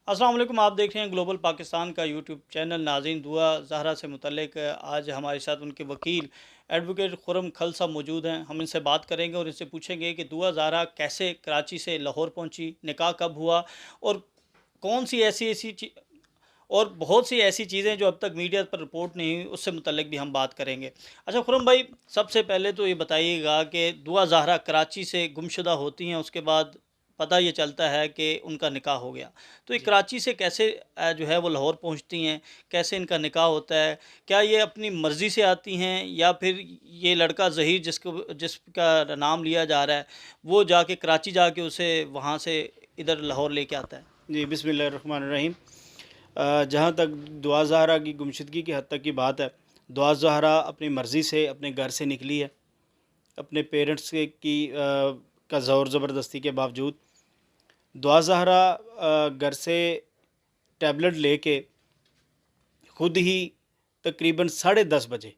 अस्सलाम वालेकुम। आप देख रहे हैं ग्लोबल पाकिस्तान का यूट्यूब चैनल। नाज़रीन, दुआ ज़हरा से मुतल्लिक आज हमारे साथ उनके वकील एडवोकेट खुर्रम खल साहब मौजूद हैं। हम इनसे बात करेंगे और इनसे पूछेंगे कि दुआ ज़हरा कैसे कराची से लाहौर पहुंची, निकाह कब हुआ और कौन सी ऐसी ऐसी और बहुत सी ऐसी चीज़ें जो अब तक मीडिया पर रिपोर्ट नहीं हुई, उससे मुतल्लिक भी हम बात करेंगे। अच्छा खुर्रम भाई, सबसे पहले तो ये बताइएगा कि दुआ ज़हरा कराची से गुमशुदा होती हैं, उसके बाद पता ये चलता है कि उनका निकाह हो गया। तो ये जी। कराची से कैसे जो है वो लाहौर पहुंचती हैं, कैसे इनका निकाह होता है? क्या ये अपनी मर्ज़ी से आती हैं या फिर ये लड़का ज़हीर जिसका नाम लिया जा रहा है, वो जाके कराची जाके उसे वहाँ से इधर लाहौर लेके आता है? जी, बिस्मिल्लाहिर्रहमानिर्रहीम। जहाँ तक दुआ ज़हरा की गुमशुदगी की हद तक की बात है, दुआ ज़हरा अपनी मर्ज़ी से अपने घर से निकली है, अपने पेरेंट्स का ज़ोर ज़बरदस्ती के बावजूद। दुआ ज़हरा घर से टैबलेट लेके खुद ही तकरीबन 10:30 बजे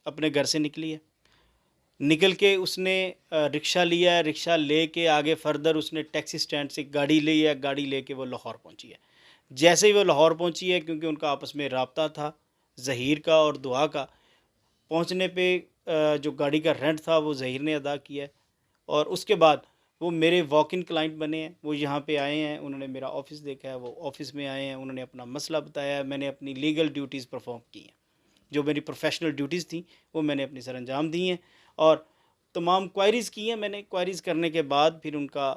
अपने घर से निकली है। निकल के उसने रिक्शा लिया है, रिक्शा लेके आगे फ़र्दर उसने टैक्सी स्टैंड से गाड़ी ली है, गाड़ी लेके वो लाहौर पहुँची है। जैसे ही वो लाहौर पहुँची है, क्योंकि उनका आपस में राब्ता था ज़हीर का और दुआ का, पहुँचने पे जो गाड़ी का रेंट था वो ज़हीर ने अदा किया है और उसके बाद वो मेरे वॉक इन क्लाइंट बने हैं। वो यहाँ पे आए हैं, उन्होंने मेरा ऑफ़िस देखा है, वो ऑफ़िस में आए हैं, उन्होंने अपना मसला बताया है, मैंने अपनी लीगल ड्यूटीज़ परफ़ॉर्म की हैं। जो मेरी प्रोफ़ेशनल ड्यूटीज़ थी, वो मैंने अपनी सरअंजाम दी हैं और तमाम क्वायरीज़ की हैं मैंने। क्वायरीज़ करने के बाद फिर उनका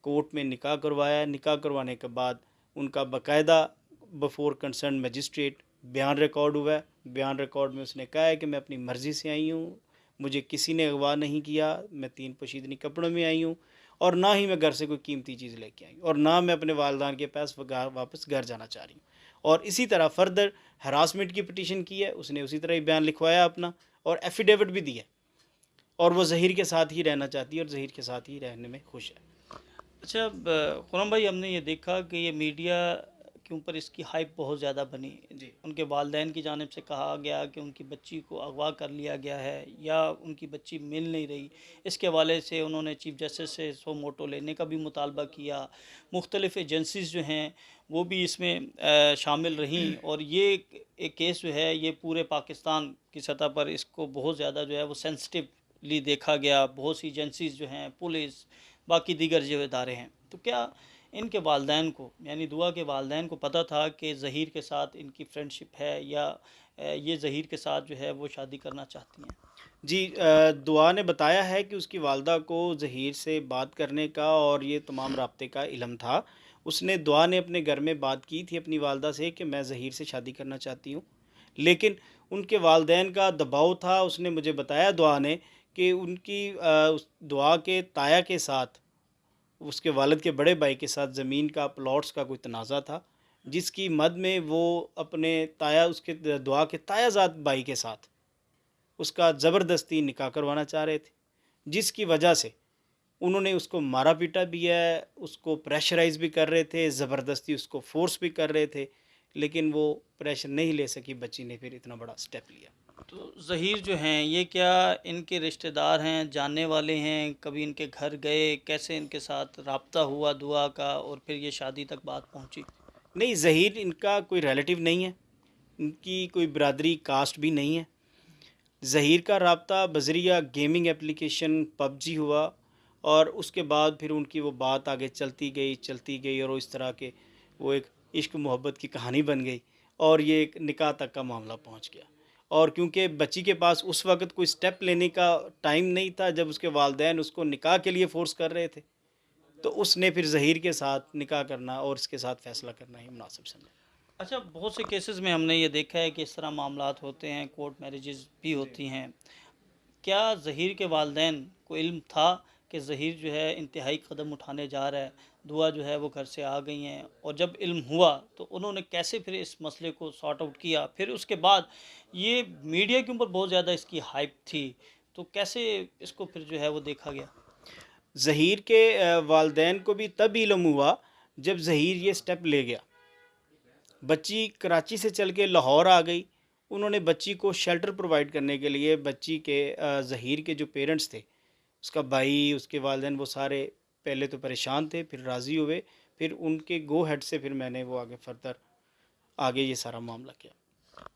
कोर्ट में निकाह करवाया। निकाह करवाने के बाद उनका बाकायदा बिफ़ोर कंसर्न मजिस्ट्रेट बयान रिकॉर्ड हुआ है। बयान रिकॉर्ड में उसने कहा है कि मैं अपनी मर्ज़ी से आई हूँ, मुझे किसी ने अगवा नहीं किया, मैं 3 पोशीदनी कपड़ों में आई हूँ और ना ही मैं घर से कोई कीमती चीज़ लेके आई हूँ और ना मैं अपने वालिदैन के पास वापस घर जाना चाह रही हूँ। और इसी तरह फ़र्दर हरासमेंट की पिटीशन की है, उसने उसी तरह ही बयान लिखवाया अपना और एफ़िडेविट भी दिया और वो ज़हीर के साथ ही रहना चाहती है और ज़हीर के साथ ही रहने में खुश है। अच्छा, खुरम भाई, हमने ये देखा कि ये मीडिया के ऊपर इसकी हाइप बहुत ज़्यादा बनी। जी। उनके वालिदैन की जानिब से कहा गया कि उनकी बच्ची को अगवा कर लिया गया है या उनकी बच्ची मिल नहीं रही। इसके हवाले से उन्होंने चीफ जस्टिस से सो मोटो लेने का भी मुतालबा किया। मुख्तलिफ़ एजेंसीज़ जो हैं वो भी इसमें शामिल रहीं और ये एक केस जो है ये पूरे पाकिस्तान की सतह पर इसको बहुत ज़्यादा जो है वो सेंसिटिवली देखा गया। बहुत सी एजेंसीज़ जो हैं, पुलिस, बाकी दीगर जो इदारे हैं। तो क्या इनके वालिदैन को, यानी दुआ के वालिदैन को पता था कि ज़हीर के साथ इनकी फ्रेंडशिप है या ये ज़हीर के साथ जो है वो शादी करना चाहती हैं? जी, दुआ ने बताया है कि उसकी वालदा को ज़हीर से बात करने का और ये तमाम राब्ते का इल्म था। उसने दुआ ने अपने घर में बात की थी अपनी वालदा से कि मैं ज़हीर से शादी करना चाहती हूँ। लेकिन उनके वालिदैन का दबाव था। उसने मुझे बताया दुआ ने कि उस दुआ के ताया के साथ, उसके वालिद के बड़े भाई के साथ ज़मीन का, प्लॉट्स का कोई तनाज़ा था, जिसकी मद में वो अपने ताया उसके दुआ के तायाज़ाद भाई के साथ उसका ज़बरदस्ती निकाह करवाना चाह रहे थे, जिसकी वजह से उन्होंने उसको मारा पीटा भी है, उसको प्रेशराइज़ भी कर रहे थे, ज़बरदस्ती उसको फ़ोर्स भी कर रहे थे, लेकिन वो प्रेशर नहीं ले सकी बच्ची ने, फिर इतना बड़ा स्टेप लिया। तो ज़हीर जो हैं ये क्या इनके रिश्तेदार हैं, जानने वाले हैं? कभी इनके घर गए? कैसे इनके साथ रब्ता हुआ दुआ का और फिर ये शादी तक बात पहुँची? नहीं, ज़हीर इनका कोई रिलेटिव नहीं है, इनकी कोई बिरादरी कास्ट भी नहीं है। ज़हीर का राब्ता बज़रिया गेमिंग एप्लीकेशन पबजी हुआ और उसके बाद फिर उनकी वो बात आगे चलती गई और वो इस तरह के वो एक इश्क मोहब्बत की कहानी बन गई और ये एक निकाह तक का मामला पहुंच गया। और क्योंकि बच्ची के पास उस वक़्त कोई स्टेप लेने का टाइम नहीं था, जब उसके वालिदैन उसको निकाह के लिए फ़ोर्स कर रहे थे, तो उसने फिर ज़हीर के साथ निकाह करना और इसके साथ फ़ैसला करना ही मुनासिब समझा। अच्छा, बहुत से केसेस में हमने ये देखा है कि इस तरह मामलात होते हैं, कोर्ट मैरिजेज़ भी जी। होती हैं। क्या ज़हीर के वालिदैन को इल्म था कि ज़हीर जो है इंतहाई कदम उठाने जा रहा है, दुआ जो है वो घर से आ गई हैं? और जब इल्म हुआ तो उन्होंने कैसे फिर इस मसले को सॉर्ट आउट किया? फिर उसके बाद ये मीडिया के ऊपर बहुत ज़्यादा इसकी हाइप थी, तो कैसे इसको फिर जो है वो देखा गया? ज़हीर के वालिदैन को भी तब इल्म हुआ जब ज़हीर ये स्टेप ले गया। बच्ची कराची से चल के लाहौर आ गई। उन्होंने बच्ची को शेल्टर प्रोवाइड करने के लिए बच्ची के ज़हीर के जो पेरेंट्स थे, उसका भाई, उसके वालिदैन, वो सारे पहले तो परेशान थे, फिर राज़ी हुए। फिर उनके गो हेड से फिर मैंने वो आगे ये सारा मामला किया।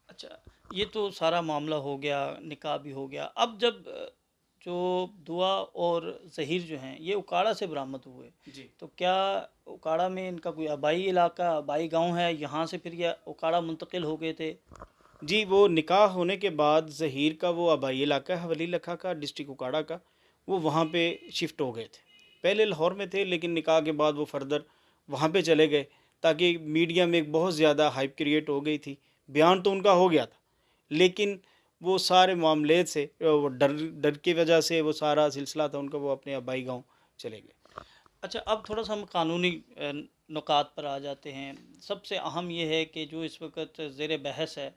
अच्छा, ये तो सारा मामला हो गया, निकाह भी हो गया। अब जब जो दुआ और ज़हीर जो हैं ये उकाड़ा से बरामद हुए, जी तो क्या उकाड़ा में इनका कोई आबाई इलाका, आबाई गांव है, यहाँ से फिर ये उकाड़ा मुंतकिल हो गए थे? जी, वो निकाह होने के बाद ज़हीर का वो आबाई इलाका है हवेली लखा का, डिस्ट्रिक्ट उकाड़ा का, वो वहाँ पे शिफ्ट हो गए थे। पहले लाहौर में थे, लेकिन निकाह के बाद वो फर्दर वहाँ पे चले गए, ताकि मीडिया में एक बहुत ज़्यादा हाइप क्रिएट हो गई थी। बयान तो उनका हो गया था, लेकिन वो सारे मामले से वो डर डर की वजह से वो सारा सिलसिला था उनका, वो अपने आबाई गाँव चले गए। अच्छा, अब थोड़ा सा हम कानूनी नुकात पर आ जाते हैं। सबसे अहम ये है कि जो इस वक्त ज़ेर बहस है,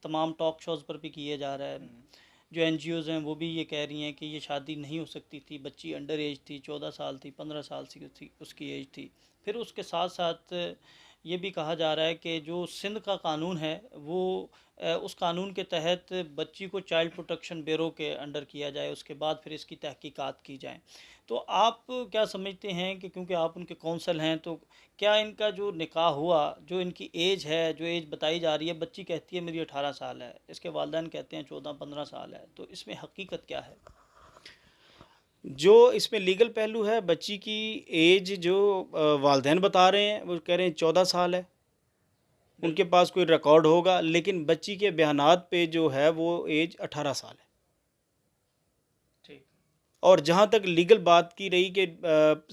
तमाम टॉक शोज़ पर भी किए जा रहा है, जो एनजीओज़ हैं वो भी ये कह रही हैं कि ये शादी नहीं हो सकती थी, बच्ची अंडर एज थी, 14 साल थी, 15 साल थी उसकी एज थी। फिर उसके साथ साथ ये भी कहा जा रहा है कि जो सिंध का कानून है वो उस कानून के तहत बच्ची को चाइल्ड प्रोटेक्शन ब्यूरो के अंडर किया जाए, उसके बाद फिर इसकी तहकीकात की जाए। तो आप क्या समझते हैं कि क्योंकि आप उनके कौंसल हैं, तो क्या इनका जो निकाह हुआ, जो इनकी एज है, जो एज बताई जा रही है, बच्ची कहती है मेरी 18 साल है, इसके वालिदैन कहते हैं 14-15 साल है, तो इसमें हकीकत क्या है? जो इसमें लीगल पहलू है, बच्ची की एज जो वालिदैन बता रहे हैं, वो कह रहे हैं 14 साल है। उनके बिल्कुल। पास कोई रिकॉर्ड होगा, लेकिन बच्ची के बयानात पे जो है वो एज 18 साल है। ठीक। और जहाँ तक लीगल बात की रही कि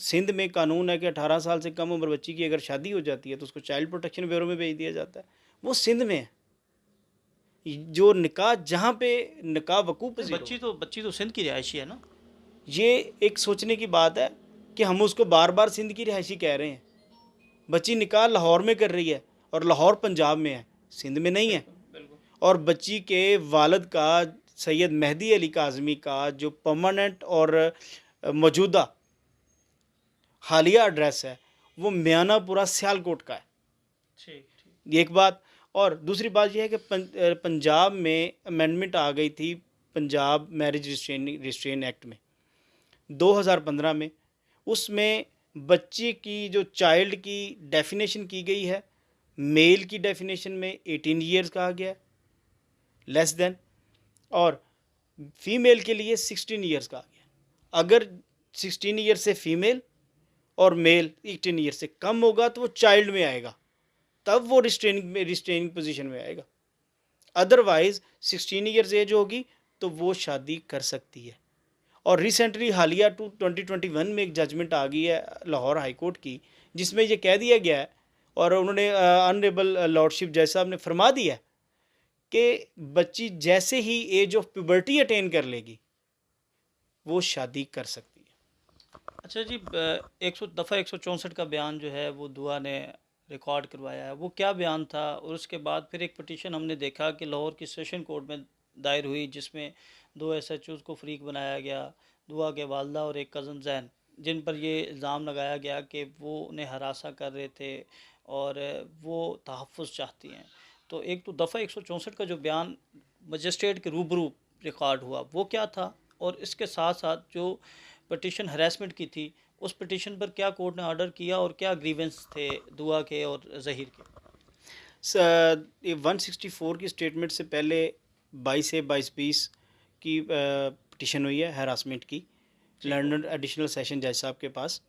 सिंध में कानून है कि 18 साल से कम उम्र बच्ची की अगर शादी हो जाती है तो उसको चाइल्ड प्रोटेक्शन ब्यूरो में भेज दिया जाता है। वो सिंध में है। जो निकाह जहाँ पे निकाह वकूफ़ नहीं, पज़ीर हो, बच्ची तो सिंध की रिहायशी है ना? ये एक सोचने की बात है कि हम उसको बार बार सिंध की रिहायशी कह रहे हैं। बच्ची निकाह लाहौर में कर रही है, और लाहौर पंजाब में है, सिंध में नहीं है। बिल्कुल, बिल्कुल। और बच्ची के वालिद का, सैयद मेहदी अली काज़मी का, जो परमानेंट और मौजूदा हालिया एड्रेस है, वो मियानापुरा सियालकोट का है। ठीक, ठीक। ये एक बात। और दूसरी बात यह है कि पंजाब में अमेंडमेंट आ गई थी पंजाब मैरिज रिस्ट्रेन एक्ट में 2015 में। उसमें बच्चे की जो चाइल्ड की डेफिनेशन की गई है, मेल की डेफिनेशन में 18 ईयर्स कहा गया है, लेस देन, और फीमेल के लिए 16 ईयर्स कहा गया है। अगर 16 ईयर से फीमेल और मेल 18 ईयर से कम होगा तो वो चाइल्ड में आएगा, तब वो रिस्ट्रेनिंग पोजीशन में आएगा। अदरवाइज 16 ईयर्स एज होगी तो वो शादी कर सकती है। और रिसेंटली हालिया 2021 में एक जजमेंट आ गई है लाहौर हाई कोर्ट की, जिसमें ये कह दिया गया है, और उन्होंने ऑनरेबल लॉर्डशिप जज साहब ने फरमा दिया कि बच्ची जैसे ही एज ऑफ प्यूबर्टी अटेन कर लेगी वो शादी कर सकती है। अच्छा जी, 164 का बयान जो है वो दुआ ने रिकॉर्ड करवाया है, वो क्या बयान था? और उसके बाद फिर एक पटिशन हमने देखा कि लाहौर की सेशन कोर्ट में दायर हुई, जिसमें 2 एसएचओज़ को फरीक बनाया गया, दुआ के वालदा और एक कज़न जैन, जिन पर ये इल्ज़ाम लगाया गया कि वो उन्हें हरासा कर रहे थे और वो तहफ़्फ़ुज़ चाहती हैं। तो एक तो दफ़ा 164 का जो बयान मजिस्ट्रेट के रूबरू रिकॉर्ड हुआ, वो क्या था? और इसके साथ साथ जो पटिशन हरासमेंट की थी, उस पटिशन पर क्या कोर्ट ने ऑर्डर किया और क्या ग्रीवेंस थे दुआ के और ज़हीर के? 164 की स्टेटमेंट से पहले 22 से 22-20 की पटिशन हुई है हरासमेंट की, ठीक हो लंदन गया। एडिशनल सेशन जज साहब के पास।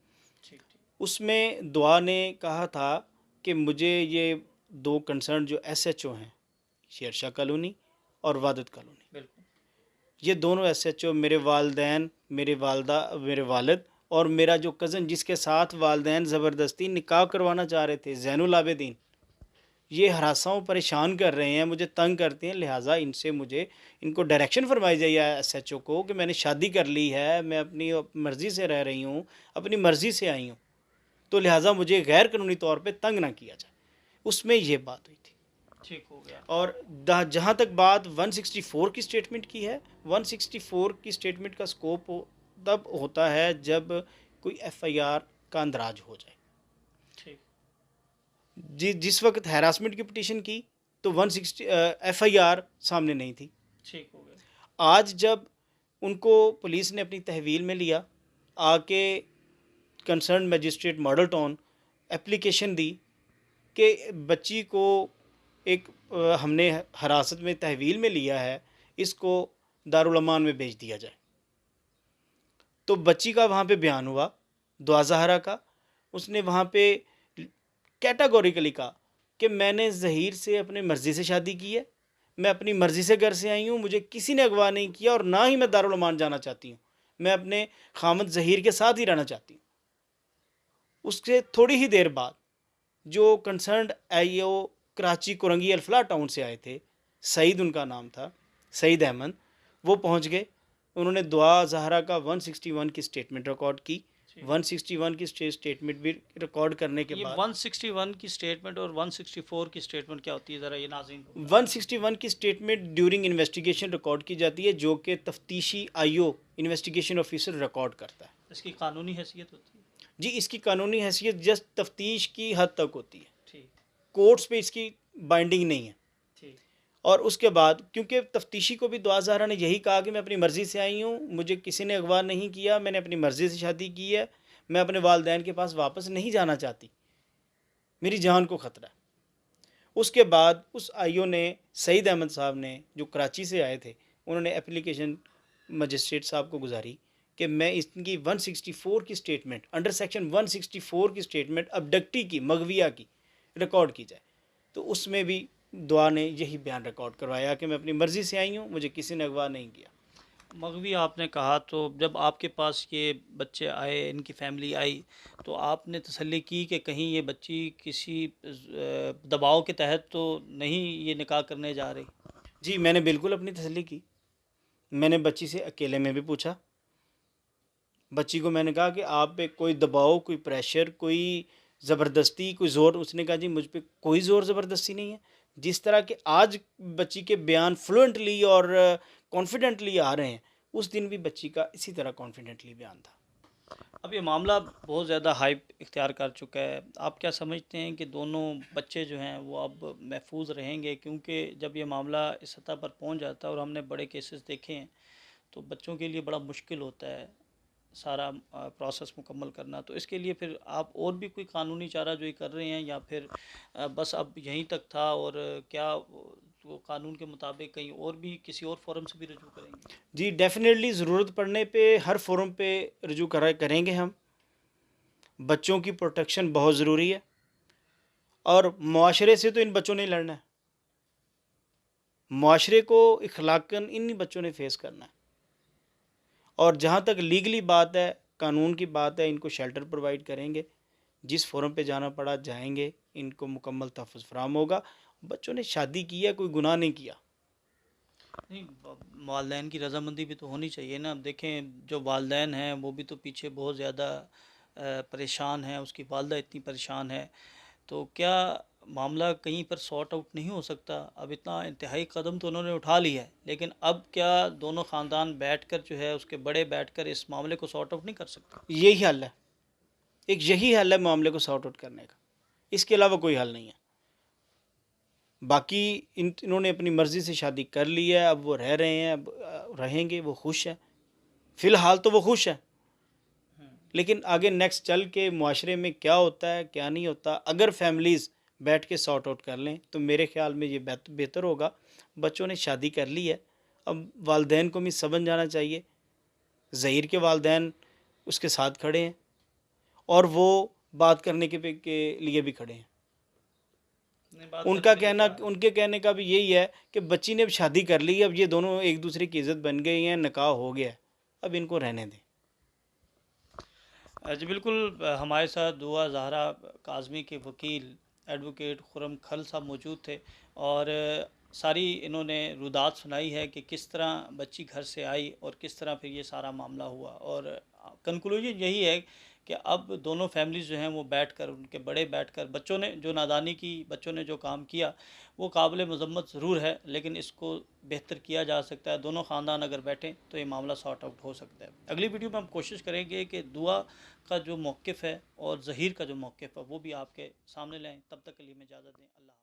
ठीक, ठीक। उसमें दुआ ने कहा था कि मुझे ये दो कंसर्न जो एसएचओ हैं, शेरशाह कॉलोनी और वादत कॉलोनी, बिल्कुल। ये दोनों एसएचओ मेरे वालदैन, मेरे वालदा, मेरे वालिद और मेरा जो कज़न जिसके साथ वालदैन ज़बरदस्ती निकाह करवाना चाह रहे थे, ज़ैनुल आबिदीन, ये हरासाओं परेशान कर रहे हैं, मुझे तंग करते हैं, लिहाजा इनसे मुझे इनको डायरेक्शन फरमाई जाइए एसएचओ को कि मैंने शादी कर ली है, मैं अपनी मर्ज़ी से रह रही हूँ, अपनी मर्ज़ी से आई हूँ, तो लिहाजा मुझे गैर कानूनी तौर पे तंग ना किया जाए। उसमें ये बात हुई थी। ठीक हो गया। और जहाँ तक बात 164 की स्टेटमेंट की है, 164 की स्टेटमेंट का स्कोप तब होता है जब कोई एफआईआर का अंदराज हो जाए। ठीक। जिस वक्त हैरासमेंट की पिटीशन की तो 160 एफआईआर सामने नहीं थी। ठीक हो गया। आज जब उनको पुलिस ने अपनी तहवील में लिया, आके concern magistrate Model Town application दी कि बच्ची को एक हमने हिरासत में तहवील में लिया है, इसको दारुल अमान में भेज दिया जाए। तो बच्ची का वहाँ पे बयान हुआ, दुआ ज़हरा का। उसने वहाँ पे कैटेगोरिकली कहा कि मैंने ज़हीर से अपने मर्ज़ी से शादी की है, मैं अपनी मर्ज़ी से घर से आई हूँ, मुझे किसी ने अगवा नहीं किया और ना ही मैं दारुल अमान जाना चाहती हूँ। मैं अपने खामद ज़हीर के साथ ही रहना चाहती हूँ। उसके थोड़ी ही देर बाद जो concerned IO Karachi Korangi Alfalah town से आए थे, सईद उनका नाम था, सईद अहमद, वो पहुंच गए। उन्होंने दुआ ज़हरा का 161 की स्टेटमेंट रिकॉर्ड की। 161 की स्टेटमेंट भी रिकॉर्ड करने के ये बाद 161 की स्टेटमेंट और 164 की स्टेटमेंट क्या होती है, ज़रा ये नाज़रीन को बताएं। 161 की स्टेटमेंट ड्यूरिंग इन्वेस्टिगेशन रिकॉर्ड की जाती है, जो कि तफ्तीशी आईओ इन्वेस्टिगेशन ऑफिसर रिकॉर्ड करता है। इसकी कानूनी हैसियत होती है। जी, इसकी कानूनी हैसियत जस्ट तफ्तीश की हद तक होती है, ठीक कोर्ट्स पे इसकी बाइंडिंग नहीं है। ठीक। और उसके बाद क्योंकि तफ्तीशी को भी दुआ ज़हरा ने यही कहा कि मैं अपनी मर्ज़ी से आई हूँ, मुझे किसी ने अगवा नहीं किया, मैंने अपनी मर्ज़ी से शादी की है, मैं अपने वालिदैन के पास वापस नहीं जाना चाहती, मेरी जान को ख़तरा है। उसके बाद उस आईओ ने, सईद अहमद साहब ने, जो कराची से आए थे, उन्होंने एप्लीकेशन मजिस्ट्रेट साहब को गुजारी कि मैं इनकी 164 की स्टेटमेंट, अंडर सेक्शन 164 की स्टेटमेंट अबडक्टी की, मगविया की रिकॉर्ड की जाए। तो उसमें भी दुआ ने यही बयान रिकॉर्ड करवाया कि मैं अपनी मर्ज़ी से आई हूँ, मुझे किसी ने अगवा नहीं किया। मगवी आपने कहा, तो जब आपके पास ये बच्चे आए, इनकी फैमिली आई, तो आपने तसल्ली की कि कहीं ये बच्ची किसी दबाव के तहत तो नहीं ये निकाह करने जा रही? जी, मैंने बिल्कुल अपनी तसल्ली की। मैंने बच्ची से अकेले में भी पूछा। बच्ची को मैंने कहा कि आप पे कोई दबाव, कोई प्रेशर, कोई ज़बरदस्ती, कोई ज़ोर? उसने कहा जी मुझ पे कोई ज़ोर ज़बरदस्ती नहीं है। जिस तरह के आज बच्ची के बयान फ्लुएंटली और कॉन्फिडेंटली आ रहे हैं, उस दिन भी बच्ची का इसी तरह कॉन्फिडेंटली बयान था। अब ये मामला बहुत ज़्यादा हाइप इख्तियार कर चुका है। आप क्या समझते हैं कि दोनों बच्चे जो हैं वो अब महफूज रहेंगे? क्योंकि जब ये मामला इस सतह पर पहुंच जाता है, और हमने बड़े केसेस देखे हैं, तो बच्चों के लिए बड़ा मुश्किल होता है सारा प्रोसेस मुकम्मल करना। तो इसके लिए फिर आप और भी कोई कानूनी चाराजोई कर रहे हैं, या फिर बस अब यहीं तक था, और क्या वो कानून के मुताबिक कहीं और भी किसी और फोरम से भी रजू करेंगे? जी, डेफ़िनेटली ज़रूरत पड़ने पे हर फ़ोरम पे रुजू करेंगे हम। बच्चों की प्रोटेक्शन बहुत ज़रूरी है और मुआशरे से तो इन बच्चों ने लड़ना है। मुआशरे को इख़लाक़न इन्हीं बच्चों ने फ़ेस करना है। और जहाँ तक लीगली बात है, कानून की बात है, इनको शेल्टर प्रोवाइड करेंगे। जिस फ़ोरम पे जाना पड़ा जाएंगे, इनको मुकम्मल तहफ़्फ़ुज़ फ़राहम होगा। बच्चों ने शादी की है, कोई गुनाह नहीं किया। नहीं, वालदैन की रज़ामंदी भी तो होनी चाहिए ना। अब देखें, जो वालदैन हैं वो भी तो पीछे बहुत ज़्यादा परेशान हैं, उसकी वालदा इतनी परेशान है, तो क्या मामला कहीं पर सॉर्ट आउट नहीं हो सकता? अब इतना इंतहाई कदम तो उन्होंने उठा लिया है, लेकिन अब क्या दोनों ख़ानदान बैठकर जो है, उसके बड़े बैठकर इस मामले को सॉर्ट आउट नहीं कर सकते? यही हल है, एक यही हल है मामले को सॉर्ट आउट करने का। इसके अलावा कोई हल नहीं है। बाकी इन्होंने अपनी मर्ज़ी से शादी कर ली है, अब वो रह रहे हैं, अब रहेंगे, वो खुश हैं। फ़िलहाल तो वो खुश हैं, लेकिन आगे नेक्स्ट चल के मुआशरे में क्या होता है, क्या नहीं होता, अगर फैमिलीज़ बैठ के सॉर्ट आउट कर लें तो मेरे ख़्याल में ये बेहतर होगा। बच्चों ने शादी कर ली है, अब वालिदैन को भी समझ जाना चाहिए। ज़हीर के वालिदैन उसके साथ खड़े हैं और वो बात करने के लिए भी खड़े हैं। नहीं, बात करने के लिए कहना तैयार हैं। उनके कहने का भी यही है कि बच्ची ने अब शादी कर ली है, अब ये दोनों एक दूसरे की इज़्ज़त बन गई हैं, निकाह हो गया है, अब इनको रहने दें। जी बिल्कुल, हमारे साथ दुआ ज़हरा काज़मी के वकील एडवोकेट खुर्रम खल साहब मौजूद थे, और सारी इन्होंने रुदात सुनाई है कि किस तरह बच्ची घर से आई और किस तरह फिर ये सारा मामला हुआ। और कंक्लूजन यही है कि अब दोनों फैमिलीज़ जो हैं वो बैठकर, उनके बड़े बैठकर, बच्चों ने जो नादानी की, बच्चों ने जो काम किया, वो काबिल मज़म्मत ज़रूर है, लेकिन इसको बेहतर किया जा सकता है। दोनों ख़ानदान अगर बैठें तो ये मामला सॉर्ट आउट हो सकता है। अगली वीडियो में हम कोशिश करेंगे कि दुआ का जो मौक़िफ़ है और ज़हीर का जो मौक़िफ़ है वो भी आपके सामने लाएँ। तब तक के लिए मैं इजाज़त दें। अल्लाह।